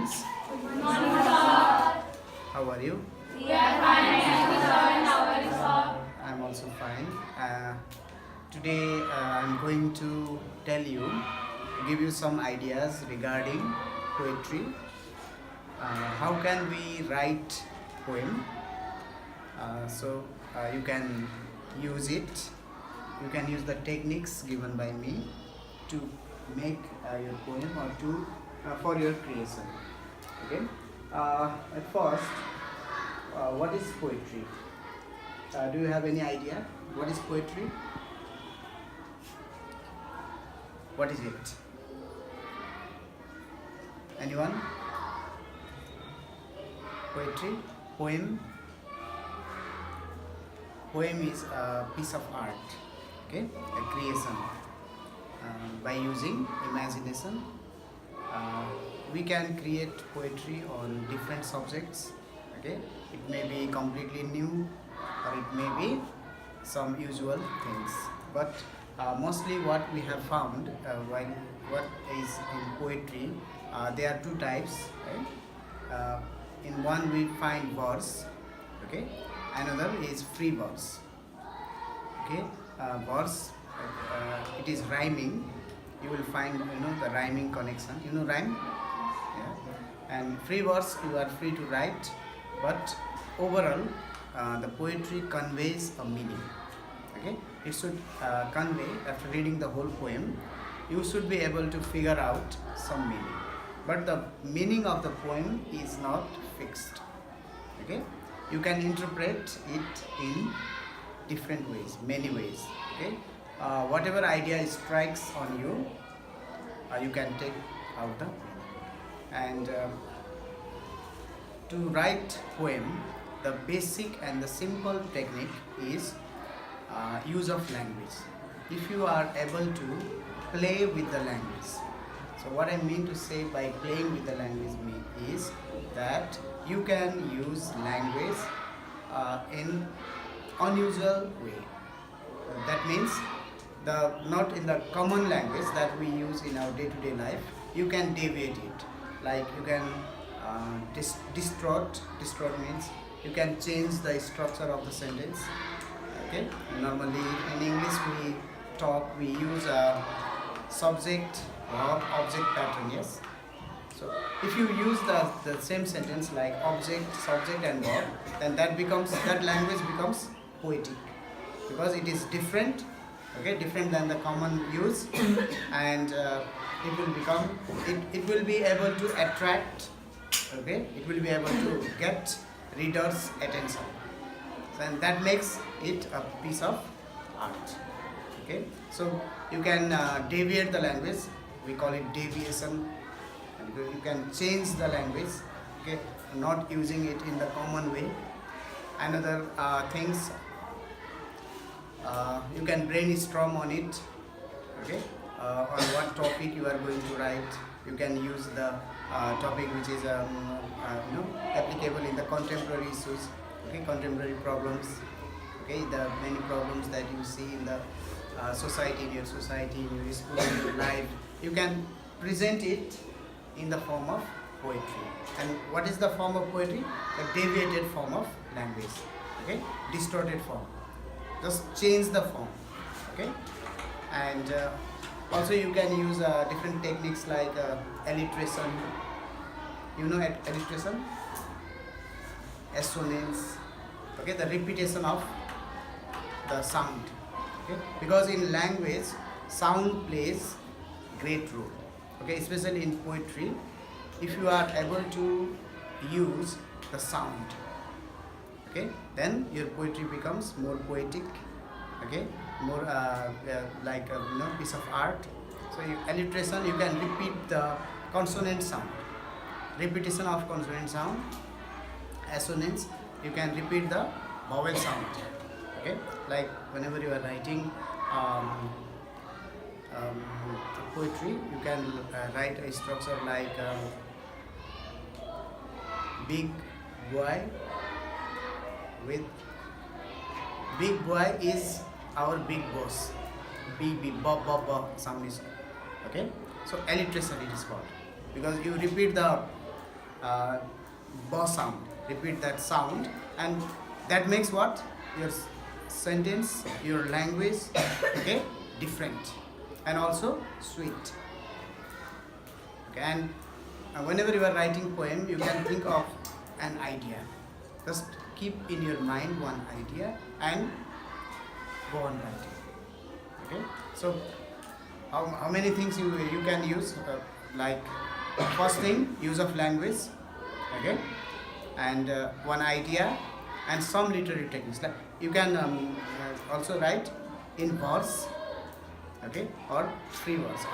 students. Good morning, sir. How are you? We are fine, thank you, sir. And how are you, sir? I'm also fine. Today I'm going to give you some ideas regarding poetry. How can we write poem? You can use it. You can use the techniques given by me to make your poem or for your creation. Okay. At first, what is poetry? Do you have any idea what is poetry? What is it? Anyone? Poetry? Poem? Poem is a piece of art, okay, a creation. By using imagination, we can create poetry on different subjects. Okay, it may be completely new, or it may be some usual things. But mostly, what we have found while what is in poetry, there are two types. Right? In one, we find verse. Okay, another is free verse. Okay, verse, it is rhyming. You will find the rhyming connection. You know rhyme, yeah. And free verse, you are free to write, but overall, the poetry conveys a meaning. Okay, it should convey. After reading the whole poem, you should be able to figure out some meaning. But the meaning of the poem is not fixed. Okay, you can interpret it in different ways, many ways. Okay, whatever idea strikes on you, you can take out the meaning. And to write poem, the basic and the simple technique is use of language. If you are able to play with the language, so what I mean to say by playing with the language is that you can use language in unusual way. That means not in the common language that we use in our day-to-day life. You can deviate it. Like you can distort. Distort means you can change the structure of the sentence. Okay. Normally in English we use a subject or object pattern. Yes. So if you use the same sentence like object, subject and verb, then that language becomes poetic, because it is different, okay, different than the common use, and it will be able to attract, okay, it will be able to get readers' attention, and that makes it a piece of art. Okay, so you can deviate the language. We call it deviation. You can change the language, okay, not using it in the common way. Another things, you can brainstorm on it, okay, on what topic you are going to write. You can use the topic which is applicable in the contemporary issues, okay, contemporary problems, okay, the many problems that you see in the society, in your school, in your life. You can present it in the form of poetry. And what is the form of poetry? The deviated form of language, okay, distorted form. Just change the form, okay. And also you can use different techniques like alliteration. You know alliteration? Assonance, okay, the repetition of the sound, okay, because in language sound plays great role, okay, especially in poetry. If you are able to use the sound, okay, then your poetry becomes more poetic, okay, more like a piece of art. So alliteration, you can repeat the consonant sound, repetition of consonant sound. Assonance, you can repeat the vowel sound, okay, like whenever you are writing poetry, you can write a structure like big boy with big boy is our big boss. B ba ba ba sound is, okay. So alliteration it is called, because you repeat the uh, ba sound. Repeat that sound, and that makes what? Your sentence, your language, okay, different and also sweet. Okay, and whenever you are writing poem, you can think of an idea. Just keep in your mind one idea and go on writing. Okay, so how many things you can use, like first thing, use of language, okay, and one idea and some literary techniques, like you can also write in verse, okay, or free verse.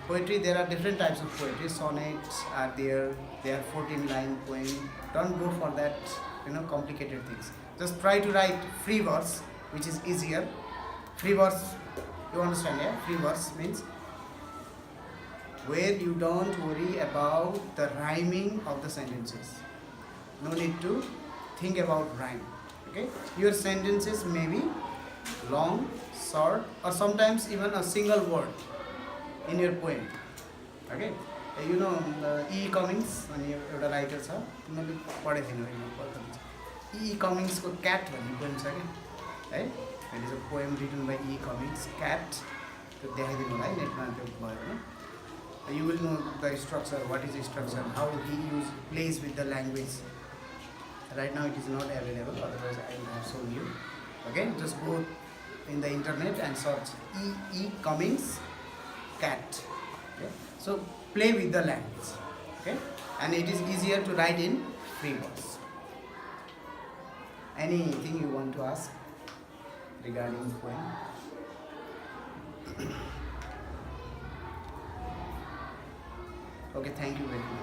Poetry, there are different types of poetry. Sonnets are there, they are 14 line poem. Don't go for that, complicated things. Just try to write free verse, which is easier. Free verse, you understand, yeah? Free verse means where you don't worry about the rhyming of the sentences. No need to think about rhyme. Okay, your sentences may be long, short, or sometimes even a single word in your poem. Okay, E. Cummings भन्ने एउटा writer छ, मैले पढेको थिएँ। E. Cummings को cat भन्ने poem छ कि है, it is a poem written by E. Cummings, cat. त्यो देखाइदिनु होला है नेटमा, त्यो भयो भने you will know the structure, what is the structure, how he plays with the language. Right now it is not available, otherwise I will have shown you. Okay, just go in the internet and search E. Cummings cat. Okay, so play with the language. Okay, and it is easier to write in free verse. Anything you want to ask regarding poem? Okay, thank you very much.